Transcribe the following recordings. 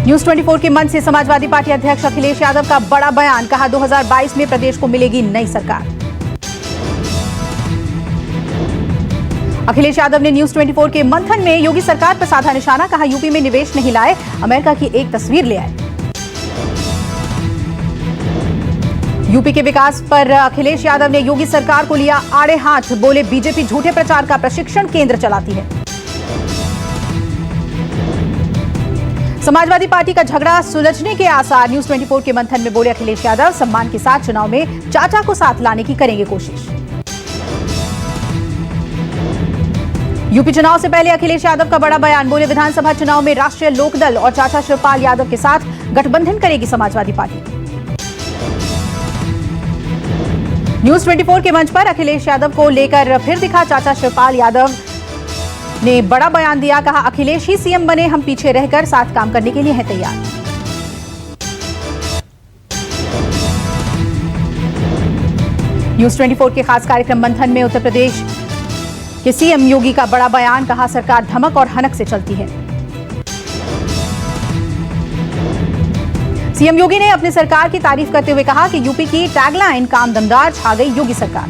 News 24 के मंच से समाजवादी पार्टी अध्यक्ष अखिलेश यादव का बड़ा बयान, कहा 2022 में प्रदेश को मिलेगी नई सरकार। अखिलेश यादव ने न्यूज 24 के मंथन में योगी सरकार पर साधा निशाना, कहा यूपी में निवेश नहीं लाए, अमेरिका की एक तस्वीर ले आए। यूपी के विकास पर अखिलेश यादव ने योगी सरकार को लिया आड़े हाथ, बोले बीजेपी झूठे प्रचार का प्रशिक्षण केंद्र चलाती है। समाजवादी पार्टी का झगड़ा सुलझने के आसार, न्यूज 24 के मंथन में बोले अखिलेश यादव, सम्मान के साथ चुनाव में चाचा को साथ लाने की करेंगे कोशिश। यूपी चुनाव से पहले अखिलेश यादव का बड़ा बयान, बोले विधानसभा चुनाव में राष्ट्रीय लोकदल और चाचा शिवपाल यादव के साथ गठबंधन करेगी समाजवादी पार्टी। न्यूज 24 के मंच पर अखिलेश यादव को लेकर फिर दिखा चाचा शिवपाल यादव ने बड़ा बयान दिया, कहा अखिलेश ही सीएम बने, हम पीछे रहकर साथ काम करने के लिए हैं तैयार। न्यूज 24 के खास कार्यक्रम मंथन में उत्तर प्रदेश के सीएम योगी का बड़ा बयान, कहा सरकार धमक और हनक से चलती है। सीएम योगी ने अपनी सरकार की तारीफ करते हुए कहा कि यूपी की टैगलाइन काम दमदार, छा गई योगी सरकार।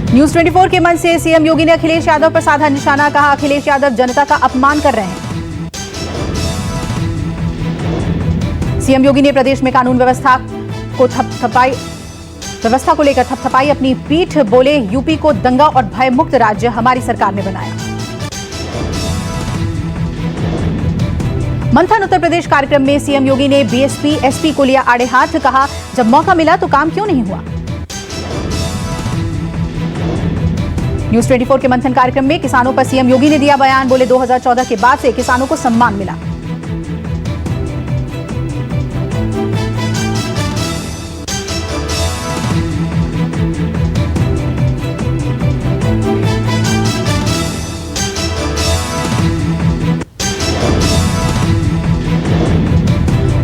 न्यूज 24 के मंच से सीएम योगी ने अखिलेश यादव पर साधा निशाना, कहा अखिलेश यादव जनता का अपमान कर रहे हैं। सीएम योगी ने प्रदेश में कानून व्यवस्था को लेकर थपथपाई अपनी पीठ, बोले यूपी को दंगा और भय मुक्त राज्य हमारी सरकार ने बनाया। मंथन उत्तर प्रदेश कार्यक्रम में सीएम योगी ने बीएसपी एसपी को लिया आड़े हाथ, कहा जब मौका मिला तो काम क्यों नहीं हुआ। न्यूज 24 के मंथन कार्यक्रम में किसानों पर सीएम योगी ने दिया बयान, बोले 2014 के बाद से किसानों को सम्मान मिला।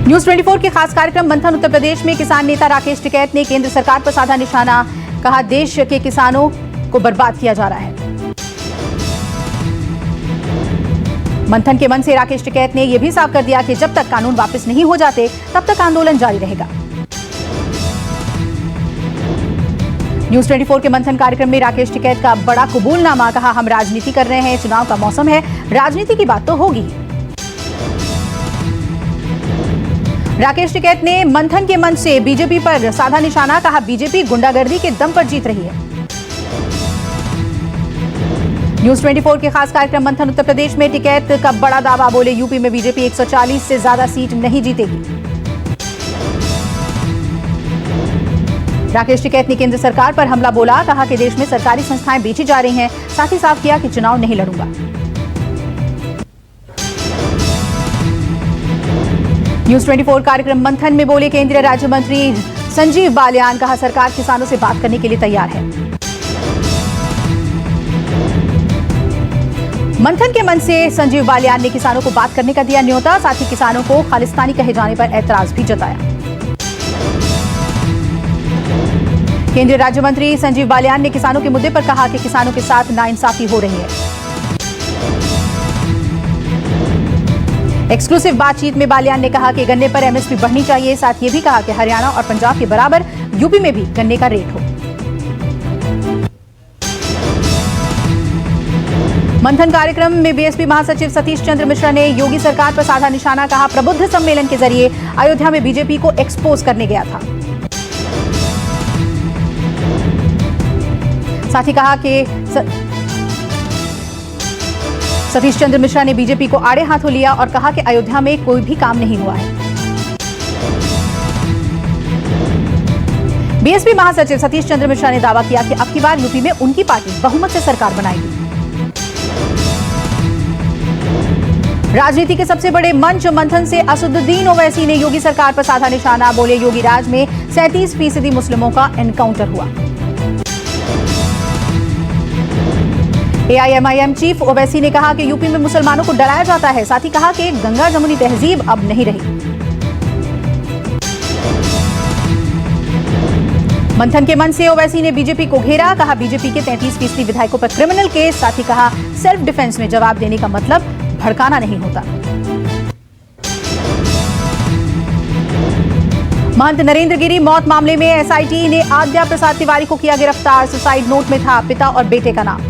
न्यूज 24 के खास कार्यक्रम मंथन उत्तर प्रदेश में किसान नेता राकेश टिकैत ने केंद्र सरकार पर साधा निशाना, कहा देश के किसानों को बर्बाद किया जा रहा है। मंथन के मन से राकेश टिकैत ने यह भी साफ कर दिया कि जब तक कानून वापस नहीं हो जाते तब तक आंदोलन जारी रहेगा। न्यूज 24 के मंथन कार्यक्रम में राकेश टिकैत का बड़ा कबूलनामा, कहा हम राजनीति कर रहे हैं, चुनाव का मौसम है, राजनीति की बात तो होगी। राकेश टिकैत ने मंथन के मंच से बीजेपी पर साधा निशाना, कहा बीजेपी गुंडागर्दी के दम पर जीत रही है। न्यूज 24 के खास कार्यक्रम मंथन उत्तर प्रदेश में टिकैत का बड़ा दावा, बोले यूपी में बीजेपी 140 से ज्यादा सीट नहीं जीतेगी। राकेश टिकैत ने केंद्र सरकार पर हमला बोला, कहा कि देश में सरकारी संस्थाएं बेची जा रही हैं, साथ ही साफ किया कि चुनाव नहीं लड़ूंगा। न्यूज 24 कार्यक्रम मंथन में बोले केंद्रीय राज्य मंत्री संजीव बालियान, कहा सरकार किसानों से बात करने के लिए तैयार है। मंथन के मंच से संजीव बालियान ने किसानों को बात करने का दिया न्योता, साथ ही किसानों को खालिस्तानी कहे जाने पर ऐतराज भी जताया। केंद्रीय राज्य मंत्री संजीव बालियान ने किसानों के मुद्दे पर कहा कि किसानों के साथ नाइंसाफी हो रही है। एक्सक्लूसिव बातचीत में बालियान ने कहा कि गन्ने पर एमएसपी बढ़नी चाहिए, साथ ये भी कहा कि हरियाणा और पंजाब के बराबर यूपी में भी गन्ने का रेट हो। मंथन कार्यक्रम में बीएसपी महासचिव सतीश चंद्र मिश्रा ने योगी सरकार पर साधा निशाना, कहा प्रबुद्ध सम्मेलन के जरिए अयोध्या में बीजेपी को एक्सपोज करने गया था। साथ ही कहा कि सतीश चंद्र मिश्रा ने बीजेपी को आड़े हाथों लिया और कहा कि अयोध्या में कोई भी काम नहीं हुआ है। बीएसपी महासचिव सतीश चंद्र मिश्रा ने दावा किया कि अब की बार यूपी में उनकी पार्टी बहुमत से सरकार बनाएगी। राजनीति के सबसे बड़े मंच मंथन से असदुद्दीन ओवैसी ने योगी सरकार पर साधा निशाना, बोले योगी राज में 37% मुस्लिमों का एनकाउंटर हुआ। एआईएमआईएम चीफ ओवैसी ने कहा कि यूपी में मुसलमानों को डराया जाता है, साथ ही कहा कि गंगा जमुनी तहजीब अब नहीं रही। मंथन के मंच से ओवैसी ने बीजेपी को घेरा, कहा बीजेपी के 33% विधायकों पर क्रिमिनल केस, साथ ही कहा सेल्फ डिफेंस में जवाब देने का मतलब भड़काना नहीं होता। महंत नरेंद्र गिरी मौत मामले में एसआईटी ने आद्या प्रसाद तिवारी को किया गिरफ्तार। सुसाइड नोट में था पिता और बेटे का नाम।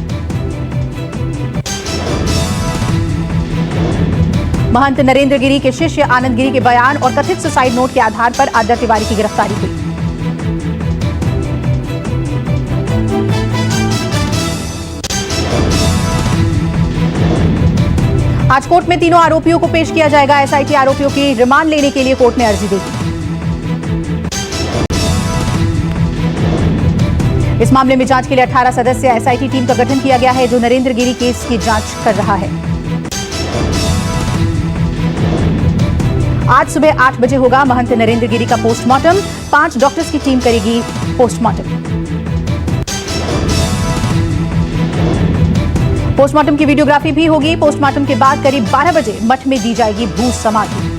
महंत नरेंद्र गिरी के शिष्य आनंद गिरी के बयान और कथित सुसाइड नोट के आधार पर आद्या तिवारी की गिरफ्तारी हुई। आज कोर्ट में तीनों आरोपियों को पेश किया जाएगा। एसआईटी आरोपियों की रिमांड लेने के लिए कोर्ट में अर्जी देगी। इस मामले में जांच के लिए 18 सदस्य एसआईटी टीम का गठन किया गया है, जो नरेंद्र गिरी केस की जांच कर रहा है। आज सुबह 8 बजे होगा महंत नरेंद्र गिरी का पोस्टमार्टम। 5 डॉक्टर्स की टीम करेगी पोस्टमार्टम। पोस्टमार्टम की वीडियोग्राफी भी होगी। पोस्टमार्टम के बाद करीब 12 बजे मठ में दी जाएगी भू समाधि।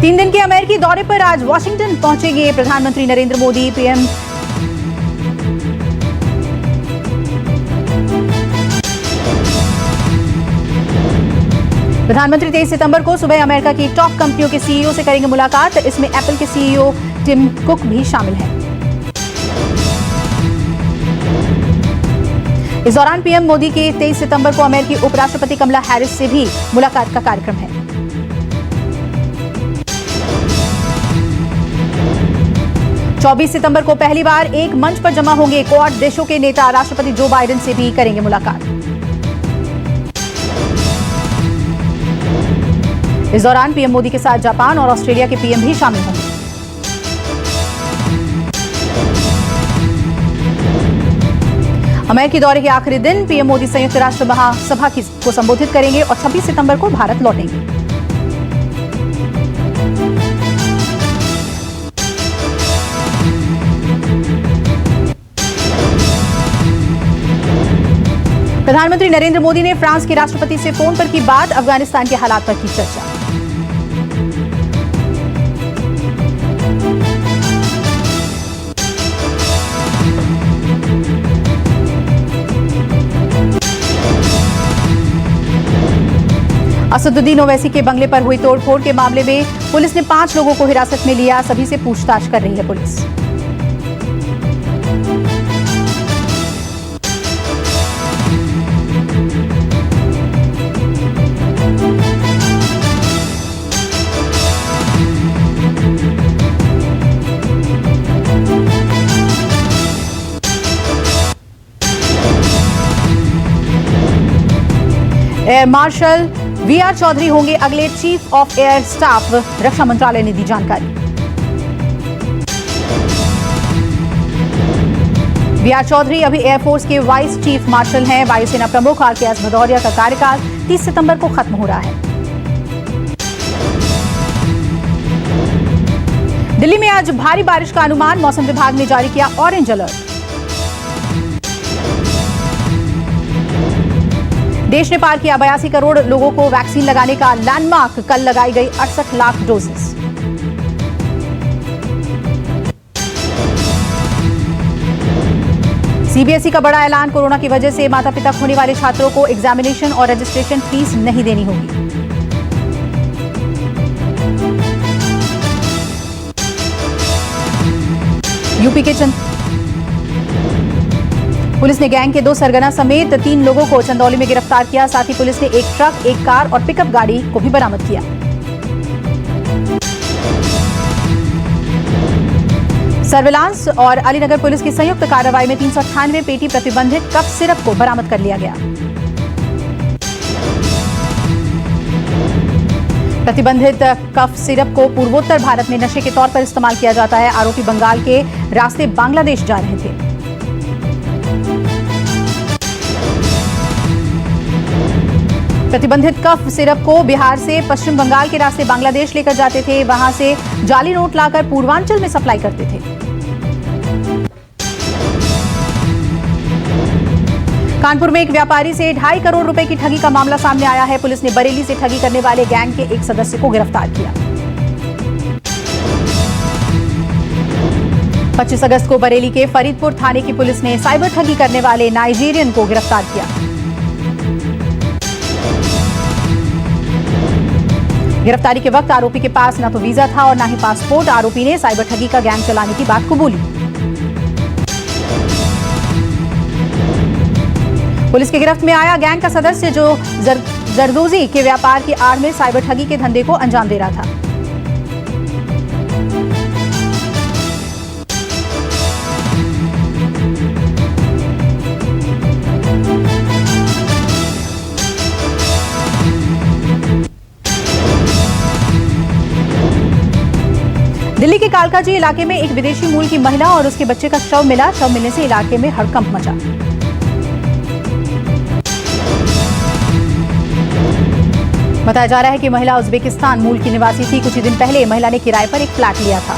तीन दिन के अमेरिकी दौरे पर आज वॉशिंगटन पहुंचेंगे प्रधानमंत्री नरेंद्र मोदी। पीएम प्रधानमंत्री 23 सितंबर को सुबह अमेरिका की टॉप कंपनियों के सीईओ से करेंगे मुलाकात। इसमें एप्पल के सीईओ टिम कुक भी शामिल हैं। इस दौरान पीएम मोदी के 23 सितंबर को अमेरिकी उपराष्ट्रपति कमला हैरिस से भी मुलाकात का कार्यक्रम है। चौबीस सितंबर को पहली बार एक मंच पर जमा होंगे क्वाड देशों के नेता। राष्ट्रपति जो बाइडेन से भी करेंगे मुलाकात। इस दौरान पीएम मोदी के साथ जापान और ऑस्ट्रेलिया के पीएम भी शामिल होंगे। अमेरिकी दौरे के आखिरी दिन पीएम मोदी संयुक्त राष्ट्र महासभा को संबोधित करेंगे और 26 सितंबर को भारत लौटेंगे। प्रधानमंत्री नरेंद्र मोदी ने फ्रांस के राष्ट्रपति से फोन पर की बात। अफगानिस्तान के हालात पर की चर्चा। असदुद्दीन ओवैसी के बंगले पर हुई तोड़फोड़ के मामले में पुलिस ने 5 लोगों को हिरासत में लिया। सभी से पूछताछ कर रही है police. Air marshal VR Chaudhari होंगे अगले चीफ ऑफ एयर स्टाफ। रक्षा मंत्रालय ने दी जानकारी। वीआर चौधरी अभी एयरफोर्स के वाइस चीफ मार्शल हैं। वायुसेना प्रमुख आरकेएस भदौरिया का कार्यकाल 30 सितंबर को खत्म हो रहा है। दिल्ली में आज भारी बारिश का अनुमान। मौसम विभाग ने जारी किया ऑरेंज अलर्ट। देश ने पार किया 82 करोड़ लोगों को वैक्सीन लगाने का लैंडमार्क। कल लगाई गई 68 लाख डोजेस। सीबीएसई का बड़ा ऐलान। कोरोना की वजह से माता पिता खोने वाले छात्रों को एग्जामिनेशन और रजिस्ट्रेशन फीस नहीं देनी होगी। यूपी के पुलिस ने गैंग के 2 सरगना समेत 3 लोगों को चंदौली में गिरफ्तार किया। साथ ही पुलिस ने एक ट्रक, एक कार और पिकअप गाड़ी को भी बरामद किया। सर्विलांस और अलीनगर पुलिस की संयुक्त कार्रवाई में 398 पेटी प्रतिबंधित कफ सिरप को बरामद कर लिया गया। प्रतिबंधित कफ सिरप को पूर्वोत्तर भारत में नशे के तौर पर इस्तेमाल किया जाता है। आरोपी बंगाल के रास्ते बांग्लादेश जा रहे थे। प्रतिबंधित कफ सिरप को बिहार से पश्चिम बंगाल के रास्ते बांग्लादेश लेकर जाते थे। वहां से जाली नोट लाकर पूर्वांचल में सप्लाई करते थे। कानपुर में एक व्यापारी से 2.5 करोड़ रुपए की ठगी का मामला सामने आया है। पुलिस ने बरेली से ठगी करने वाले गैंग के एक सदस्य को गिरफ्तार किया। 25 अगस्त को बरेली के फरीदपुर थाने की पुलिस ने साइबर ठगी करने वाले नाइजीरियन को गिरफ्तार किया। गिरफ्तारी के वक्त आरोपी के पास न तो वीजा था और न ही पासपोर्ट। आरोपी ने साइबर ठगी का गैंग चलाने की बात कबूली। पुलिस की गिरफ्त में आया गैंग का सदस्य जो जरदोजी के व्यापार की आड़ में साइबर ठगी के धंधे को अंजाम दे रहा था। दिल्ली के कालकाजी इलाके में एक विदेशी मूल की महिला और उसके बच्चे का शव मिला। शव मिलने से इलाके में हड़कंप मचा। बताया जा रहा है कि महिला उज्बेकिस्तान मूल की निवासी थी। कुछ ही दिन पहले महिला ने किराए पर एक फ्लैट लिया था।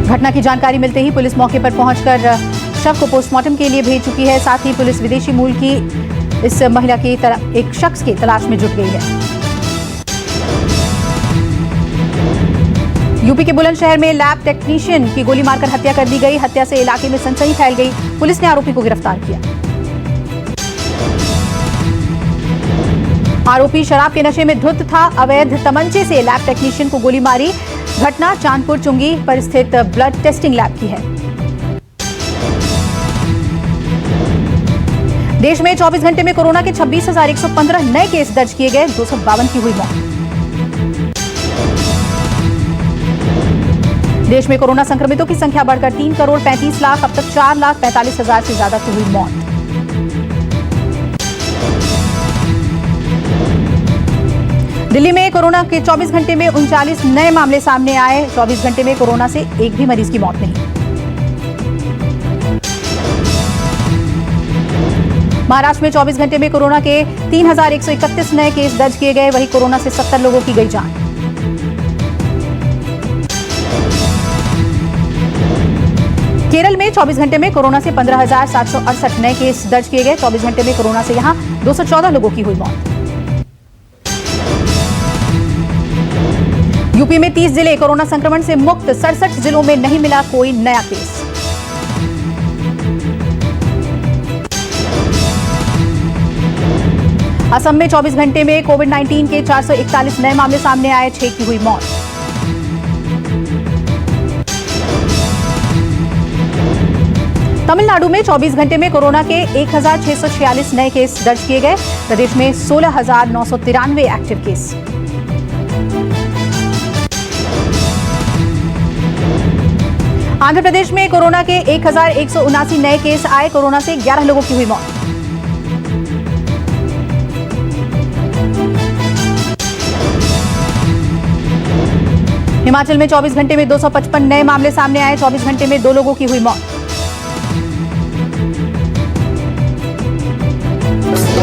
घटना की जानकारी मिलते ही पुलिस मौके पर पहुंचकर शव को पोस्टमार्टम के लिए भेज चुकी है। साथ ही पुलिस विदेशी मूल की इस महिला की एक शख्स की तलाश में जुट गई है। यूपी के बुलंदशहर में लैब टेक्नीशियन की गोली मारकर हत्या कर दी गई। हत्या से इलाके में सनसनी फैल गई। पुलिस ने आरोपी को गिरफ्तार किया। आरोपी शराब के नशे में धुत था। अवैध तमंचे से लैब टेक्नीशियन को गोली मारी। घटना चांदपुर चुंगी पर स्थित ब्लड टेस्टिंग लैब की है। देश में 24 घंटे में कोरोना के 26,115 नए केस दर्ज किए गए। 252 की हुई मौत। देश में कोरोना संक्रमितों की संख्या बढ़कर 3 करोड़ 35 लाख। अब तक 4,45,000 से ज्यादा की हुई मौत। दिल्ली में कोरोना के 24 घंटे में 39 नए मामले सामने आए। 24 घंटे में कोरोना से एक भी मरीज की मौत नहीं। महाराष्ट्र में 24 घंटे में कोरोना के 3,131 नए केस दर्ज किए गए। वहीं कोरोना से 70 लोगों की गई जान। केरल में 24 घंटे में कोरोना से 15,768 नए केस दर्ज किए गए। 24 घंटे में कोरोना से यहां 214 लोगों की हुई मौत। यूपी में 30 जिले कोरोना संक्रमण से मुक्त। 67 जिलों में नहीं मिला कोई नया केस। असम में 24 घंटे में कोविड-19 के 441 नए मामले सामने आए। 6 की हुई मौत। तमिलनाडु में 24 घंटे में कोरोना के 1,646 नए केस दर्ज किए गए। प्रदेश में 16,993 एक्टिव केस। आंध्र प्रदेश में कोरोना के 1,179 नए केस आए। कोरोना से 11 लोगों की हुई मौत। हिमाचल में 24 घंटे में 255 नए मामले सामने आए। 24 घंटे में 2 लोगों की हुई मौत।